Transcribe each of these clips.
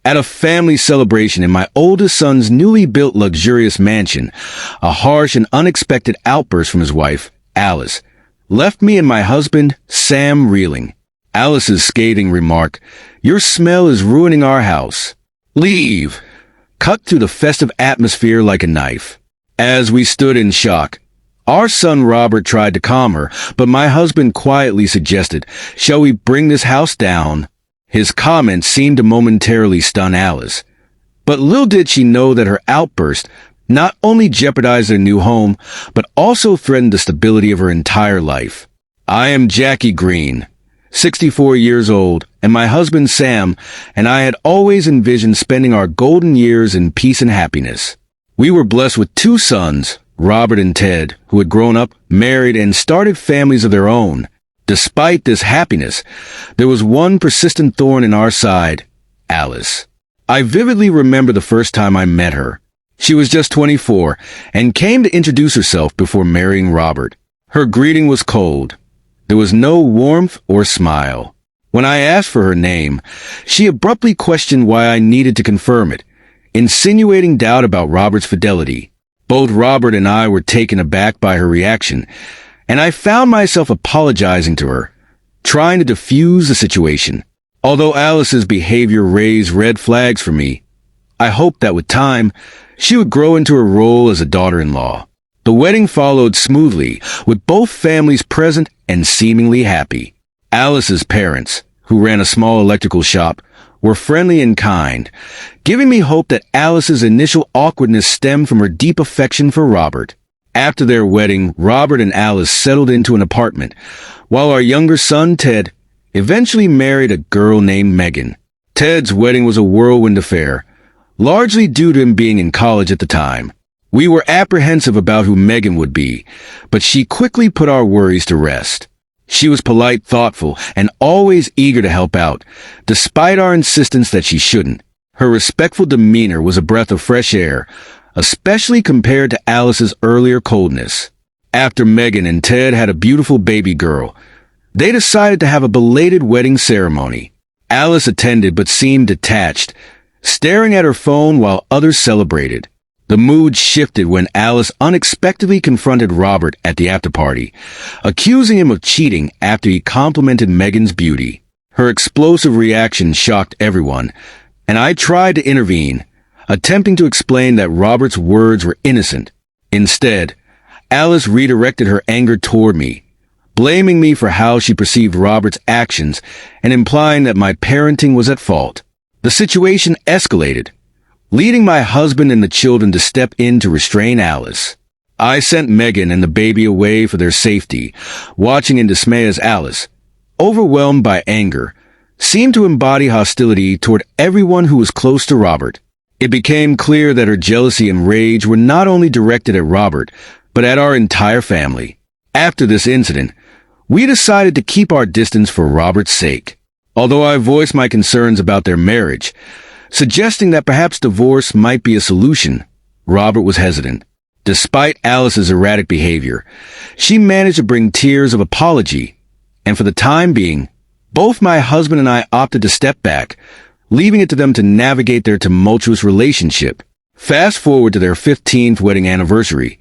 At a family celebration in my oldest son's newly built luxurious mansion, a harsh and unexpected outburst from his wife, Alice, left me and my husband, Sam, reeling. Alice's scathing remark, "Your smell is ruining our house. Leave," cut through the festive atmosphere like a knife. As we stood in shock, our son Robert tried to calm her, but my husband quietly suggested, "Shall we bring this house down?" His comments seemed to momentarily stun Alice. But little did she know that her outburst not only jeopardized their new home, but also threatened the stability of her entire life. I am Jackie Green, 64 years old, and my husband Sam and I had always envisioned spending our golden years in peace and happiness. We were blessed with two sons, Robert and Ted, who had grown up, married, and started families of their own. Despite this happiness, there was one persistent thorn in our side, Alice. I vividly remember the first time I met her. She was just 24 and came to introduce herself before marrying Robert. Her greeting was cold. There was no warmth or smile. When I asked for her name, she abruptly questioned why I needed to confirm it, insinuating doubt about Robert's fidelity. Both Robert and I were taken aback by her reaction, and I found myself apologizing to her, trying to defuse the situation. Although Alice's behavior raised red flags for me, I hoped that with time, she would grow into her role as a daughter-in-law. The wedding followed smoothly, with both families present and seemingly happy. Alice's parents, who ran a small electrical shop, were friendly and kind, giving me hope that Alice's initial awkwardness stemmed from her deep affection for Robert. After their wedding, Robert and Alice settled into an apartment, while our younger son, Ted, eventually married a girl named Megan. Ted's wedding was a whirlwind affair, largely due to him being in college at the time. We were apprehensive about who Megan would be, but she quickly put our worries to rest. She was polite, thoughtful, and always eager to help out, despite our insistence that she shouldn't. Her respectful demeanor was a breath of fresh air, especially compared to Alice's earlier coldness. After Megan and Ted had a beautiful baby girl, they decided to have a belated wedding ceremony. Alice attended but seemed detached, staring at her phone while others celebrated. The mood shifted when Alice unexpectedly confronted Robert at the after-party, accusing him of cheating after he complimented Megan's beauty. Her explosive reaction shocked everyone, and I tried to intervene, attempting to explain that Robert's words were innocent. Instead, Alice redirected her anger toward me, blaming me for how she perceived Robert's actions and implying that my parenting was at fault. The situation escalated, leading my husband and the children to step in to restrain Alice. I sent Megan and the baby away for their safety, watching in dismay as Alice, overwhelmed by anger, seemed to embody hostility toward everyone who was close to Robert. It became clear that her jealousy and rage were not only directed at Robert, but at our entire family. After this incident, we decided to keep our distance for Robert's sake. Although I voiced my concerns about their marriage, suggesting that perhaps divorce might be a solution, Robert was hesitant. Despite Alice's erratic behavior, she managed to bring tears of apology, and for the time being, both my husband and I opted to step back, leaving it to them to navigate their tumultuous relationship. Fast forward to their 15th wedding anniversary,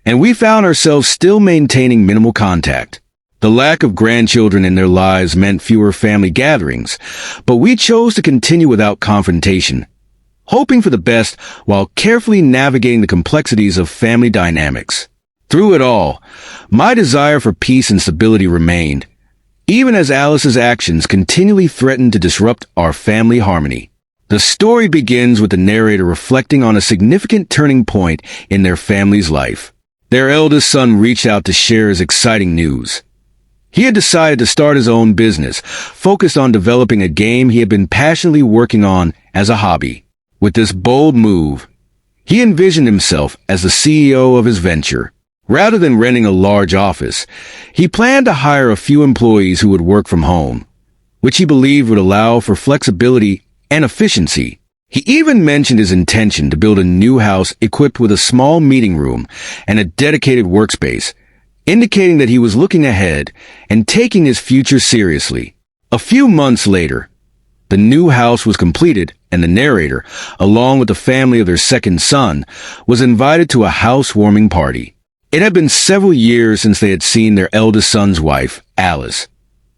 and we found ourselves still maintaining minimal contact. The lack of grandchildren in their lives meant fewer family gatherings, but we chose to continue without confrontation, hoping for the best while carefully navigating the complexities of family dynamics. Through it all, my desire for peace and stability remained, even as Alice's actions continually threatened to disrupt our family harmony. The story begins with the narrator reflecting on a significant turning point in their family's life. Their eldest son reached out to share his exciting news. He had decided to start his own business, focused on developing a game he had been passionately working on as a hobby. With this bold move, he envisioned himself as the CEO of his venture. Rather than renting a large office, he planned to hire a few employees who would work from home, which he believed would allow for flexibility and efficiency. He even mentioned his intention to build a new house equipped with a small meeting room and a dedicated workspace, indicating that he was looking ahead and taking his future seriously. A few months later, the new house was completed and the narrator, along with the family of their second son, was invited to a housewarming party. It had been several years since they had seen their eldest son's wife, Alice,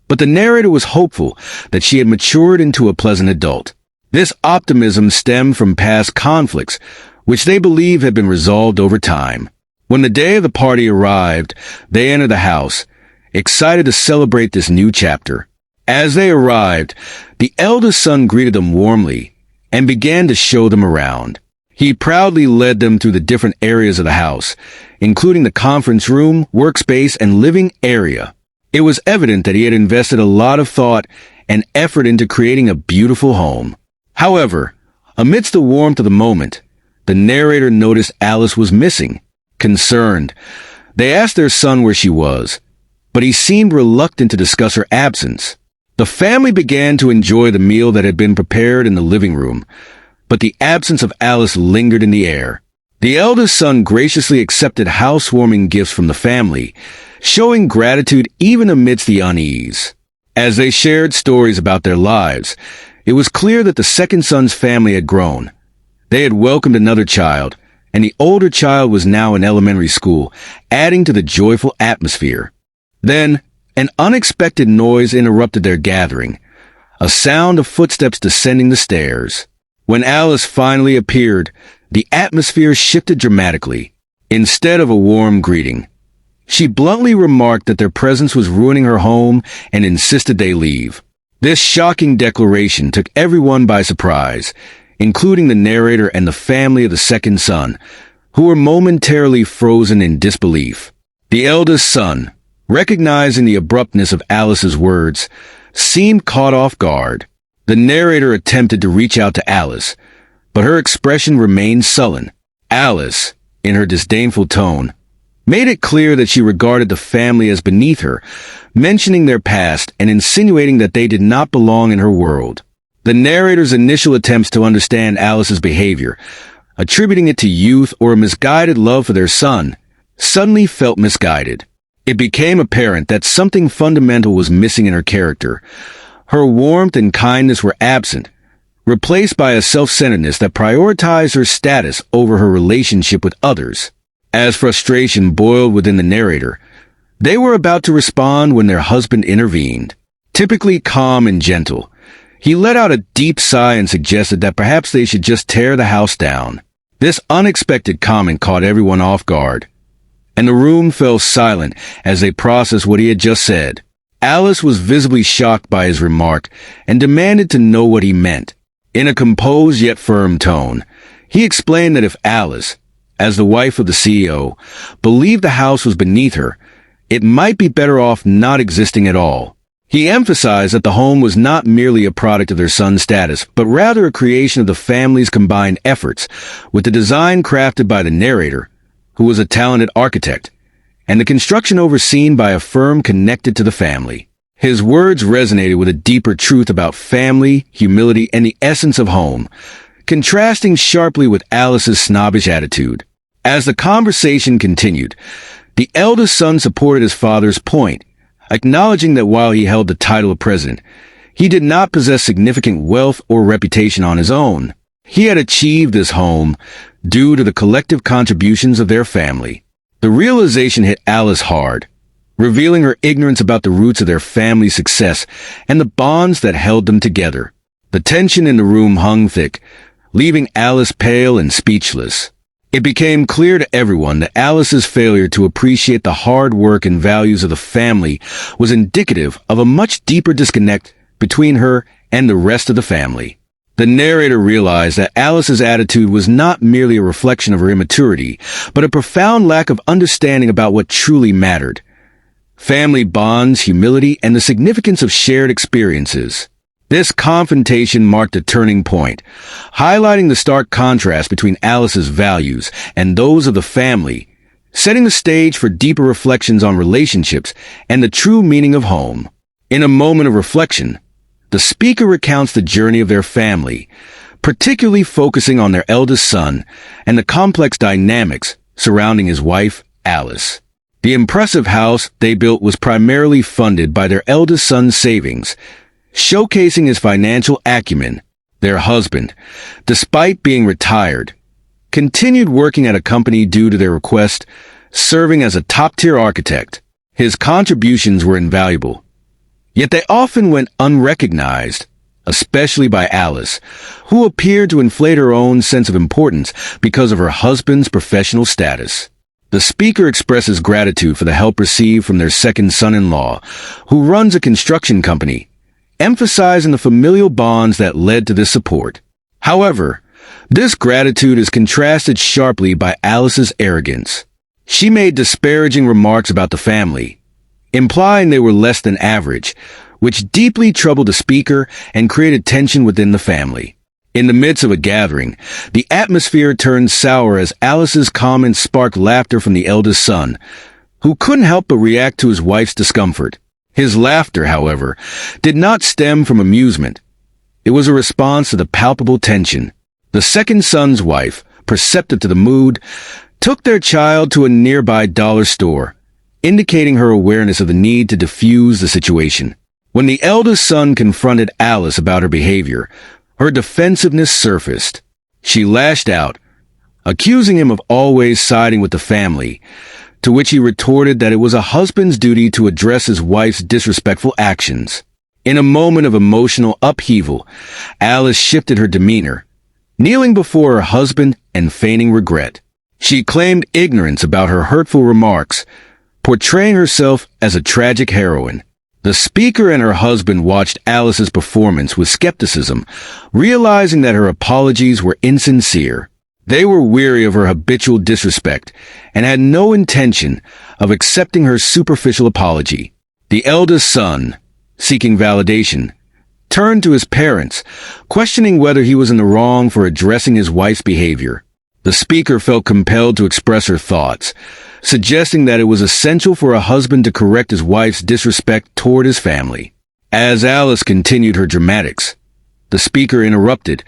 but the narrator was hopeful that she had matured into a pleasant adult. This optimism stemmed from past conflicts, which they believe had been resolved over time. When the day of the party arrived, they entered the house, excited to celebrate this new chapter. As they arrived, the eldest son greeted them warmly and began to show them around. He proudly led them through the different areas of the house, including the conference room, workspace, and living area. It was evident that he had invested a lot of thought and effort into creating a beautiful home. However, amidst the warmth of the moment, the narrator noticed Alice was missing. Concerned, they asked their son where she was, but he seemed reluctant to discuss her absence. The family began to enjoy the meal that had been prepared in the living room, but the absence of Alice lingered in the air. The eldest son graciously accepted housewarming gifts from the family, showing gratitude even amidst the unease. As they shared stories about their lives, it was clear that the second son's family had grown. They had welcomed another child, and the older child was now in elementary school, adding to the joyful atmosphere. Then, an unexpected noise interrupted their gathering, a sound of footsteps descending the stairs. When Alice finally appeared, the atmosphere shifted dramatically. Instead of a warm greeting, she bluntly remarked that their presence was ruining her home and insisted they leave. This shocking declaration took everyone by surprise, including the narrator and the family of the second son, who were momentarily frozen in disbelief. The eldest son, recognizing the abruptness of Alice's words, seemed caught off guard. The narrator attempted to reach out to Alice, but her expression remained sullen. Alice, in her disdainful tone, made it clear that she regarded the family as beneath her, mentioning their past and insinuating that they did not belong in her world. The narrator's initial attempts to understand Alice's behavior, attributing it to youth or a misguided love for their son, suddenly felt misguided. It became apparent that something fundamental was missing in her character. Her warmth and kindness were absent, replaced by a self-centeredness that prioritized her status over her relationship with others. As frustration boiled within the narrator, they were about to respond when their husband intervened. Typically calm and gentle, he let out a deep sigh and suggested that perhaps they should just tear the house down. This unexpected comment caught everyone off guard, and the room fell silent as they processed what he had just said. Alice was visibly shocked by his remark and demanded to know what he meant. In a composed yet firm tone, he explained that if Alice, as the wife of the CEO, believed the house was beneath her, it might be better off not existing at all. He emphasized that the home was not merely a product of their son's status, but rather a creation of the family's combined efforts, with the design crafted by the narrator, who was a talented architect, and the construction overseen by a firm connected to the family. His words resonated with a deeper truth about family, humility, and the essence of home, contrasting sharply with Alice's snobbish attitude. As the conversation continued, the eldest son supported his father's point, acknowledging that while he held the title of president, he did not possess significant wealth or reputation on his own. He had achieved this home due to the collective contributions of their family. The realization hit Alice hard, revealing her ignorance about the roots of their family's success and the bonds that held them together. The tension in the room hung thick, leaving Alice pale and speechless. It became clear to everyone that Alice's failure to appreciate the hard work and values of the family was indicative of a much deeper disconnect between her and the rest of the family. The narrator realized that Alice's attitude was not merely a reflection of her immaturity, but a profound lack of understanding about what truly mattered: family bonds, humility, and the significance of shared experiences. This confrontation marked a turning point, highlighting the stark contrast between Alice's values and those of the family, setting the stage for deeper reflections on relationships and the true meaning of home. In a moment of reflection, the speaker recounts the journey of their family, particularly focusing on their eldest son and the complex dynamics surrounding his wife, Alice. The impressive house they built was primarily funded by their eldest son's savings, showcasing his financial acumen. Their husband, despite being retired, continued working at a company due to their request, serving as a top-tier architect. His contributions were invaluable, yet they often went unrecognized, especially by Alice, who appeared to inflate her own sense of importance because of her husband's professional status. The speaker expresses gratitude for the help received from their second son-in-law, who runs a construction company, emphasizing the familial bonds that led to this support. However, this gratitude is contrasted sharply by Alice's arrogance. She made disparaging remarks about the family, implying they were less than average, which deeply troubled the speaker and created tension within the family. In the midst of a gathering, the atmosphere turned sour as Alice's comments sparked laughter from the eldest son, who couldn't help but react to his wife's discomfort. His laughter, however, did not stem from amusement. It was a response to the palpable tension. The second son's wife, perceptive to the mood, took their child to a nearby dollar store, indicating her awareness of the need to diffuse the situation. When the eldest son confronted Alice about her behavior, her defensiveness surfaced. She lashed out, accusing him of always siding with the family, to which he retorted that it was a husband's duty to address his wife's disrespectful actions. In a moment of emotional upheaval, Alice shifted her demeanor, kneeling before her husband and feigning regret. She claimed ignorance about her hurtful remarks, portraying herself as a tragic heroine. The speaker and her husband watched Alice's performance with skepticism, realizing that her apologies were insincere. They were weary of her habitual disrespect and had no intention of accepting her superficial apology. The eldest son, seeking validation, turned to his parents, questioning whether he was in the wrong for addressing his wife's behavior. The speaker felt compelled to express her thoughts, suggesting that it was essential for a husband to correct his wife's disrespect toward his family. As Alice continued her dramatics, the speaker interrupted,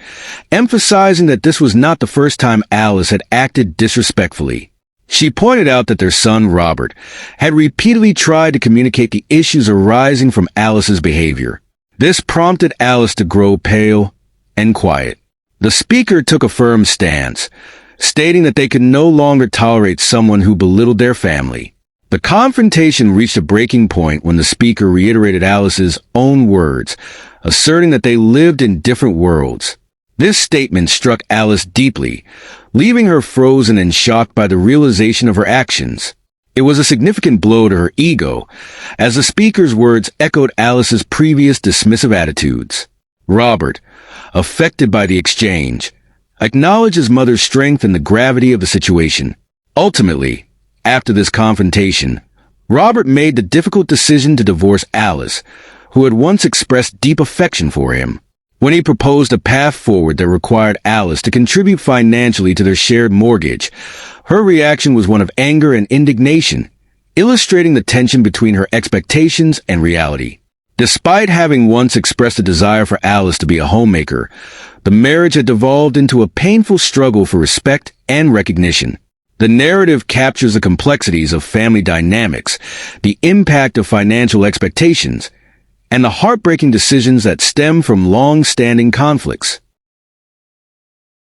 emphasizing that this was not the first time Alice had acted disrespectfully. She pointed out that their son, Robert, had repeatedly tried to communicate the issues arising from Alice's behavior. This prompted Alice to grow pale and quiet. The speaker took a firm stance, stating that they could no longer tolerate someone who belittled their family. The confrontation reached a breaking point when the speaker reiterated Alice's own words, asserting that they lived in different worlds. This statement struck Alice deeply, leaving her frozen and shocked by the realization of her actions. It was a significant blow to her ego, as the speaker's words echoed Alice's previous dismissive attitudes. Robert, affected by the exchange, acknowledged his mother's strength and the gravity of the situation. Ultimately, after this confrontation, Robert made the difficult decision to divorce Alice, who had once expressed deep affection for him. When he proposed a path forward that required Alice to contribute financially to their shared mortgage, her reaction was one of anger and indignation, illustrating the tension between her expectations and reality. Despite having once expressed a desire for Alice to be a homemaker, the marriage had devolved into a painful struggle for respect and recognition. The narrative captures the complexities of family dynamics, the impact of financial expectations, and the heartbreaking decisions that stem from long-standing conflicts.